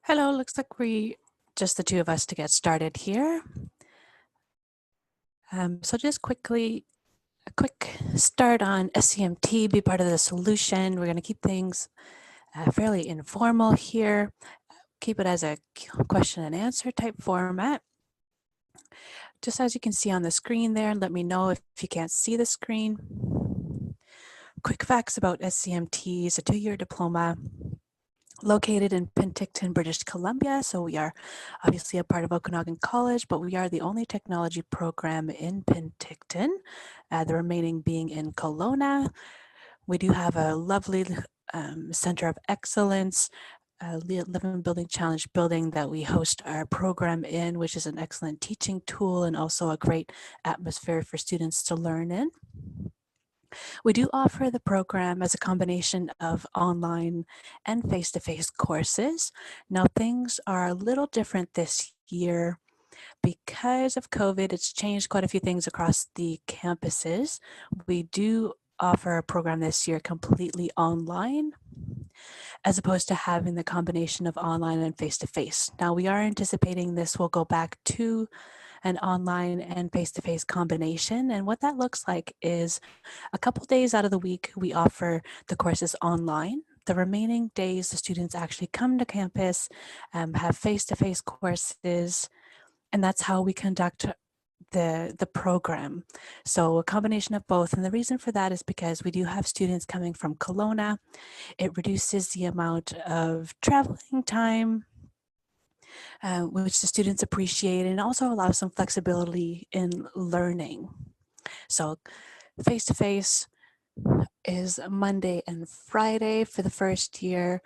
Hello, looks like just the two of us to get started here. So just quickly, a quick start on SCMT, be part of the solution. We're going to keep things fairly informal here, keep it as a question and answer type format. Just as you can see on the screen there, let me know if you can't see the screen. Quick facts about SCMT is a 2-year diploma located in Penticton, British Columbia. So we are obviously a part of Okanagan College, but we are the only technology program in Penticton, the remaining being in Kelowna. We do have a lovely center of excellence, Living Building Challenge building that we host our program in, which is an excellent teaching tool and also a great atmosphere for students to learn in. We do offer the program as a combination of online and face-to-face courses. Now, things are a little different this year because of COVID. It's changed quite a few things across the campuses. We do offer a program this year completely online, as opposed to having the combination of online and face-to-face. Now, we are anticipating this will go back to an online and face-to-face combination. And what that looks like is a couple days out of the week, we offer the courses online. The remaining days, the students actually come to campus, have face-to-face courses, and that's how we conduct the program. So a combination of both. And the reason for that is because we do have students coming from Kelowna. It reduces the amount of traveling time, which the students appreciate, and also allows some flexibility in learning. So face-to-face is Monday and Friday for the first year.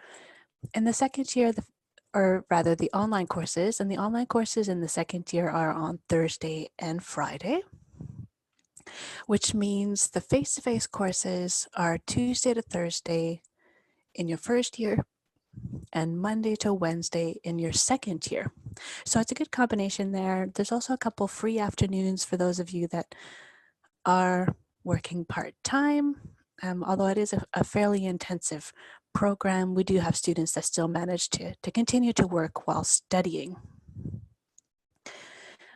In the second year, the online courses, and the online courses in the second year are on Thursday and Friday, which means the face-to-face courses are Tuesday to Thursday in your first year and Monday to Wednesday in your second year. So it's a good combination there. There's also a couple free afternoons for those of you that are working part-time. Although it is a fairly intensive program, we do have students that still manage to continue to work while studying.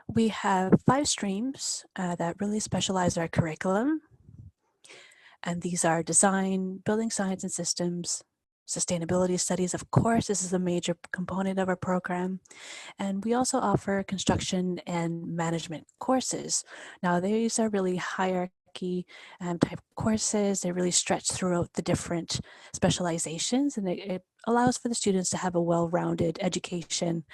We have 5 streams that really specialize our curriculum. And these are design, building science and systems, sustainability studies. Of course, this is a major component of our program. And we also offer construction and management courses. Now, these are really hierarchy type courses. They really stretch throughout the different specializations, and it allows for the students to have a well-rounded education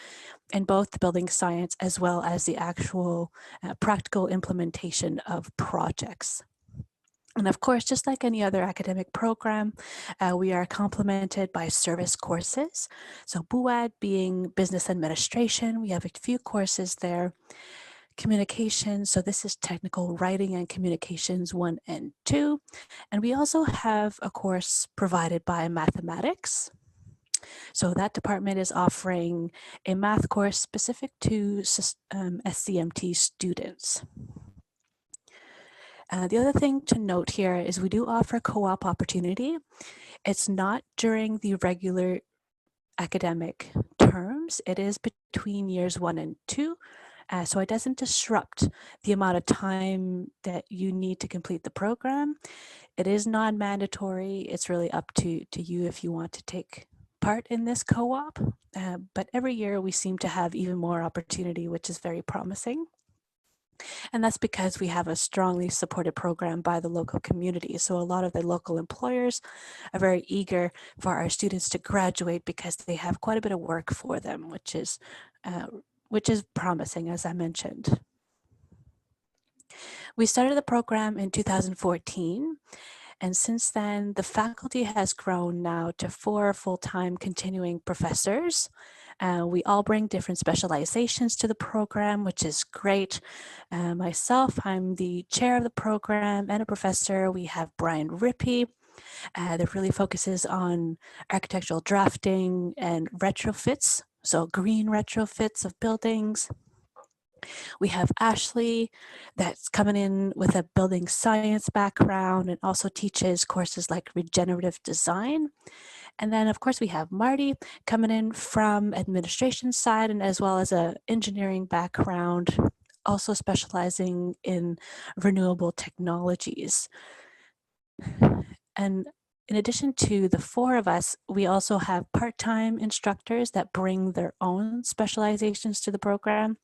in both the building science as well as the actual practical implementation of projects. And of course, just like any other academic program, we are complemented by service courses. So BUAD being business administration, we have a few courses there. Communication, so this is technical writing and communications 1 and 2. And we also have a course provided by mathematics. So that department is offering a math course specific to SCMT students. The other thing to note here is we do offer co-op opportunity. It's not during the regular academic terms. It is between years 1 and 2. So it doesn't disrupt the amount of time that you need to complete the program. It is non-mandatory. It's really up to you if you want to take part in this co-op. But every year we seem to have even more opportunity, which is very promising. And that's because we have a strongly supported program by the local community. So a lot of the local employers are very eager for our students to graduate because they have quite a bit of work for them, which is promising, as I mentioned. We started the program in 2014. And since then, the faculty has grown now to 4 full-time continuing professors. We all bring different specializations to the program, which is great. Myself, I'm the chair of the program and a professor. We have Brian Rippey that really focuses on architectural drafting and retrofits, so green retrofits of buildings. We have Ashley that's coming in with a building science background and also teaches courses like regenerative design. And then, of course, we have Marty coming in from administration side and as well as a engineering background, also specializing in renewable technologies. And in addition to the four of us, we also have part-time instructors that bring their own specializations to the program.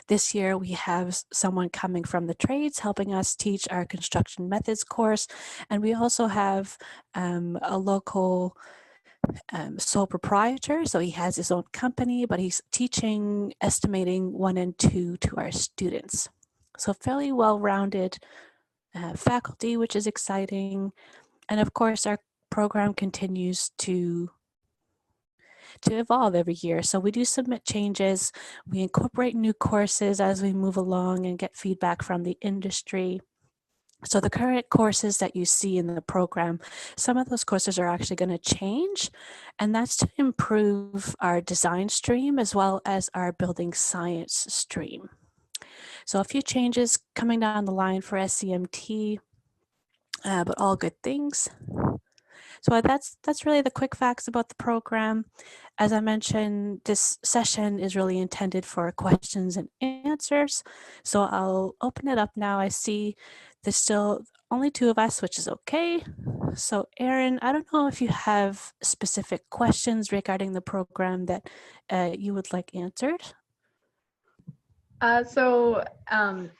This year, we have someone coming from the trades helping us teach our construction methods course. And we also have a local sole proprietor. So he has his own company, but he's teaching estimating 1 and 2 to our students. So fairly well-rounded faculty, which is exciting. And of course, our program continues to evolve every year. So we do submit changes. We incorporate new courses as we move along and get feedback from the industry. So the current courses that you see in the program, some of those courses are actually going to change, and that's to improve our design stream as well as our building science stream. So a few changes coming down the line for SCMT, but all good things. So that's really the quick facts about the program. As I mentioned, this session is really intended for questions and answers. So I'll open it up now. I see there's still only 2 of us, which is okay. So Erin, I don't know if you have specific questions regarding the program that you would like answered. I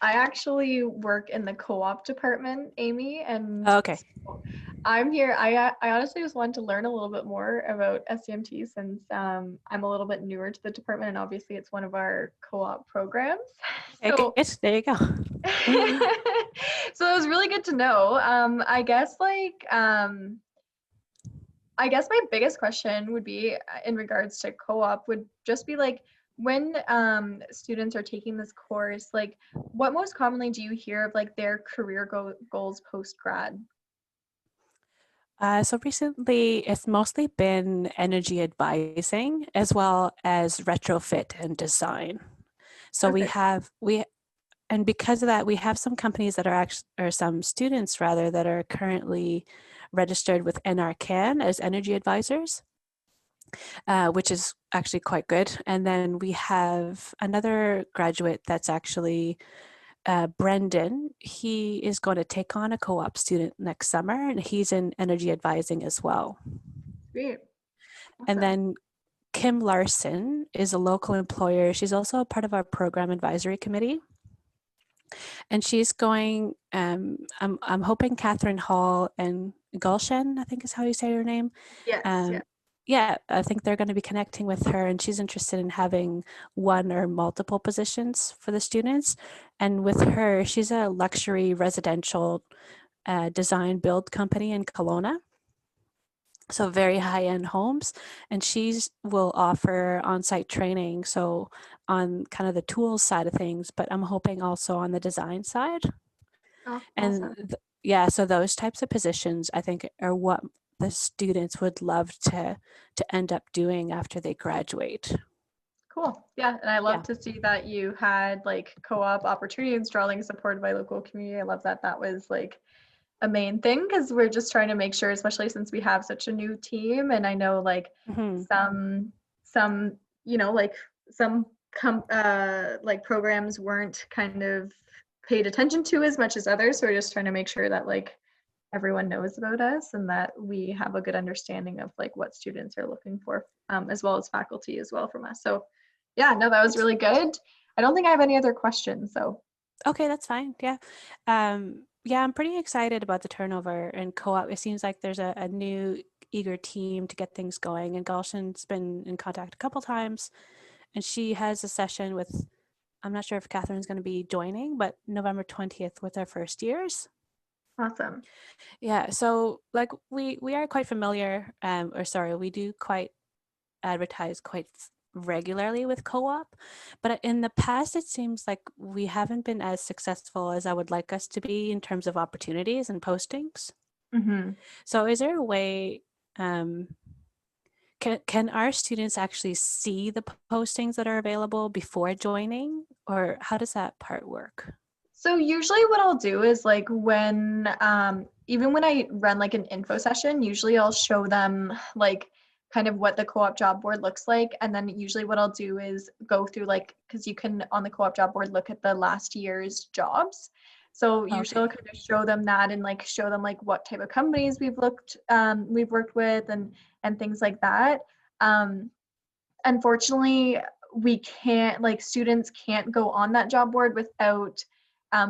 actually work in the co-op department, Amy, and Okay. so I'm here. I honestly just wanted to learn a little bit more about SCMT since I'm a little bit newer to the department, and obviously it's one of our co-op programs. So There you go. so it was really good to know. I guess my biggest question would be in regards to co-op would just be like, when students are taking this course, like what most commonly do you hear of like their career goals post-grad? So recently, it's mostly been energy advising as well as retrofit and design. So Okay. and because of that, we have some companies that are or some students rather, that are currently registered with NRCan as energy advisors, which is actually quite good. And then we have another graduate that's actually Brendan. He is going to take on a co-op student next summer, and he's in energy advising as well. Sweet. Awesome. And then Kim Larson is a local employer. She's also a part of our program advisory committee. And she's going, I'm hoping Catherine Hall and Gulshan, I think is how you say her name. Yes. Yeah, I think they're going to be connecting with her, and she's interested in having one or multiple positions for the students. And with her, she's a luxury residential design build company in Kelowna. So very high-end homes, and she will offer on-site training. So on kind of the tools side of things, but I'm hoping also on the design side. Oh, awesome. And yeah, so those types of positions I think are what the students would love to end up doing after they graduate. Cool. Yeah, and I love Yeah. to see that you had like co-op opportunity and strongly supported by local community. I love that that was like a main thing because we're just trying to make sure, especially since we have such a new team, and I know like Mm-hmm. some like some like programs weren't kind of paid attention to as much as others. So we're just trying to make sure that like everyone knows about us and that we have a good understanding of like what students are looking for, as well as faculty as well from us. So yeah, no, that was really good. I don't think I have any other questions. So Okay, that's fine. Yeah. Yeah, I'm pretty excited about the turnover in co-op. It seems like there's a new eager team to get things going, and Galshan's been in contact a couple times, and she has a session with, I'm not sure if Catherine's going to be joining, but November 20th with our first years. awesome. Yeah, so like we are quite familiar, we do quite advertise quite regularly with co-op, but in the past it seems like we haven't been as successful as I would like us to be in terms of opportunities and postings. Mm-hmm. So is there a way, can our students actually see the postings that are available before joining, or how does that part work? So usually what I'll do is like when even when I run like an info session, usually I'll show them like kind of what the co-op job board looks like. And then usually what I'll do is go through like, because you can on the co-op job board look at the last year's jobs. So usually I'll Okay. kind of show them that and like show them like what type of companies we've worked with and things like that. Um, Unfortunately, we can't like students can't go on that job board without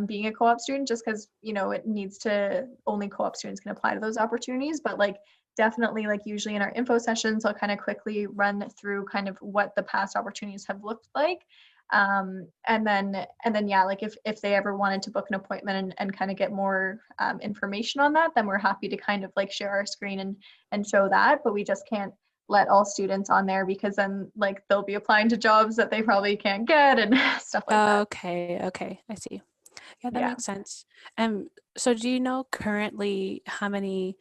being a co-op student, just because it needs to only co-op students can apply to those opportunities. But like definitely like usually in our info sessions I'll kind of quickly run through kind of what the past opportunities have looked like, and then yeah, like if they ever wanted to book an appointment and kind of get more information on that, then we're happy to kind of like share our screen and show that. But we just can't let all students on there, because then like they'll be applying to jobs that they probably can't get and stuff like that. Okay. Okay. I see. Yeah, that Yeah. makes sense. So do you know currently how many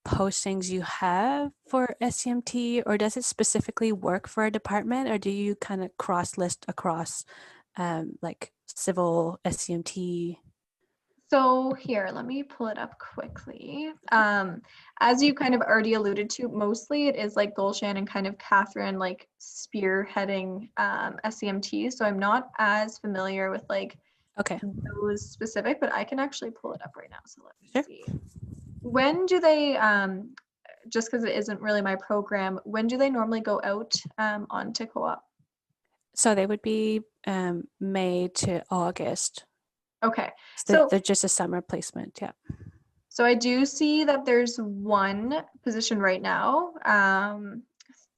postings you have for SCMT, or does it specifically work for a department, or do you kind of cross list across like civil SCMT? So here, let me pull it up quickly. As you kind of already alluded to, mostly it is like Gulshan and kind of Catherine like spearheading SCMT. So I'm not as familiar with like Okay, those specific, but I can actually pull it up right now. So let me sure. see. When do they, just because it isn't really my program, when do they normally go out onto co-op? So they would be May to August. Okay, So so they're just a summer placement. Yeah. so I do see that there's one position right now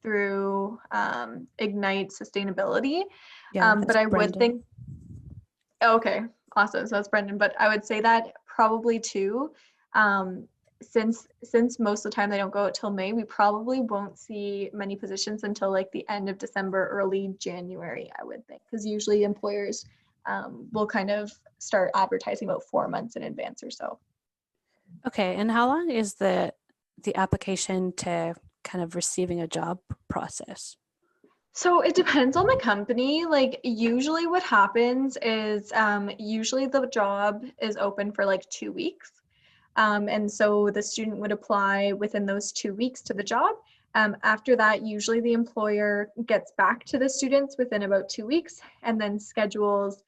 through Ignite Sustainability, Yeah, but that's I would Brendan. think, okay, awesome. So that's Brendan, but I would say that probably too, um, since most of the time they don't go out till May, we probably won't see many positions until like the end of December, early January, I would think, because usually employers will kind of start advertising about 4 months in advance or so. Okay, and how long is the application to kind of receiving a job process? So it depends on the company. Like usually what happens is usually the job is open for like 2 weeks. And so the student would apply within those 2 weeks to the job. After that, usually the employer gets back to the students within about 2 weeks and then schedules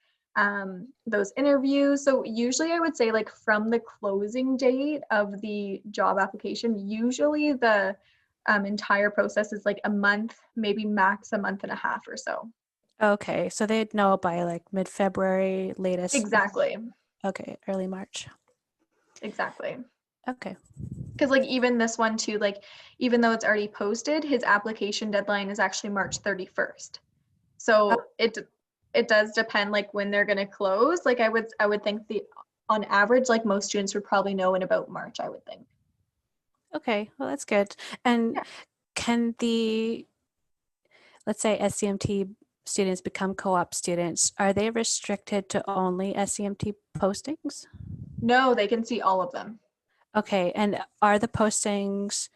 those interviews. So usually I would say like from the closing date of the job application, usually the entire process is like a month, maybe max a month and a half or so. Okay, so they'd know by like mid-February, latest. Exactly. Okay, early March. Exactly. Okay. Because like even this one too, like even though it's already posted, his application deadline is actually March 31st. Oh, So it does depend like when they're going to close. Like I would think the on average like most students would probably know in about March, I would think. okay, well that's good. And Yeah. can let's say SCMT students become co-op students, are they restricted to only SCMT postings? No, they can see all of them. Okay, and are the postings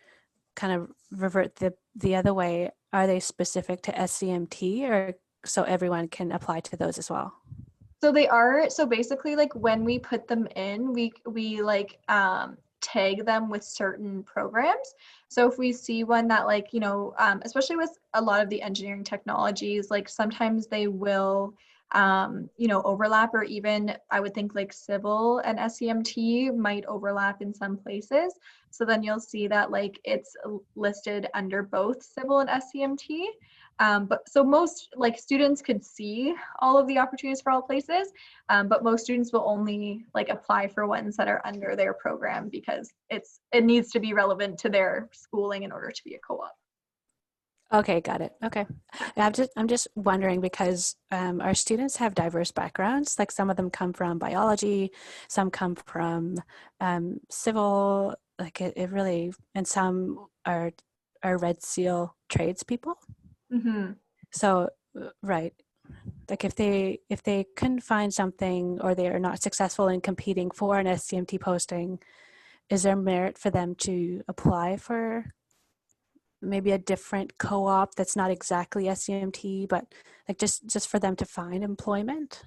kind of revert the other way? Are they specific to SCMT, or so everyone can apply to those as well? So they are, so basically like when we put them in, we like tag them with certain programs. So if we see one that like, especially with a lot of the engineering technologies, like sometimes they will overlap, or even I would think like civil and SCMT might overlap in some places. So then you'll see that like it's listed under both civil and SCMT. But so most like students could see all of the opportunities for all places, but most students will only like apply for ones that are under their program, because it needs to be relevant to their schooling in order to be a co-op. Okay, got it. Okay. I'm just wondering because our students have diverse backgrounds. Like some of them come from biology, some come from civil, like it really, and some are Red Seal tradespeople. Mm-hmm. So right, like if they couldn't find something, or they are not successful in competing for an SCMT posting, is there merit for them to apply for maybe a different co-op that's not exactly SCMT, but like just for them to find employment?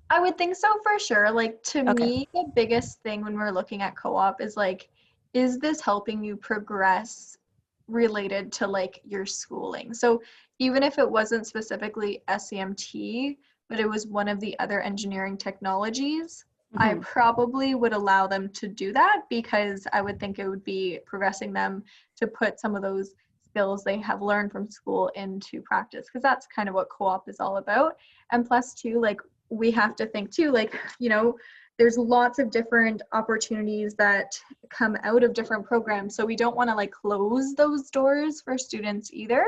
I would think so for sure. Like to Okay. me, the biggest thing when we're looking at co-op is like, is this helping you progress related to like your schooling? So even if it wasn't specifically SCMT, but it was one of the other engineering technologies, I Hmm. probably would allow them to do that because I would think it would be progressing them to put some of those skills they have learned from school into practice because that's kind of what co-op is all about. And plus too, like we have to think too, like, there's lots of different opportunities that come out of different programs. So we don't want to like close those doors for students either.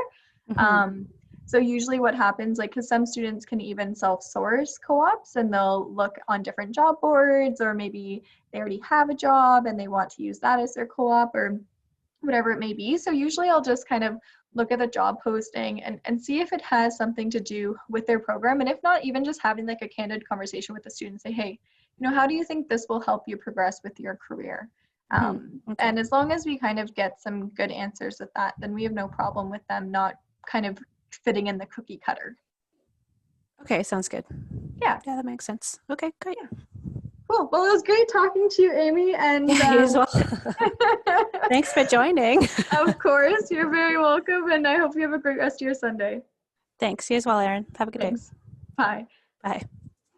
Hmm. Um, so usually what happens, like, because some students can even self-source co-ops and they'll look on different job boards, or maybe they already have a job and they want to use that as their co-op or whatever it may be. So usually I'll just kind of look at the job posting and see if it has something to do with their program. And if not, even just having like a candid conversation with the student, say, hey, how do you think this will help you progress with your career? Hmm. Okay. And as long as we kind of get some good answers with that, then we have no problem with them not kind of fitting in the cookie cutter. Okay, sounds good. Yeah, Yeah, that makes sense. Okay, great. yeah, cool. Well, it was great talking to you, Amy. And Yeah, you as well. Thanks for joining. of course, you're very welcome. And I hope you have a great rest of your Sunday. Thanks. You as well, Erin. Have a good day. Thanks. Bye. Bye.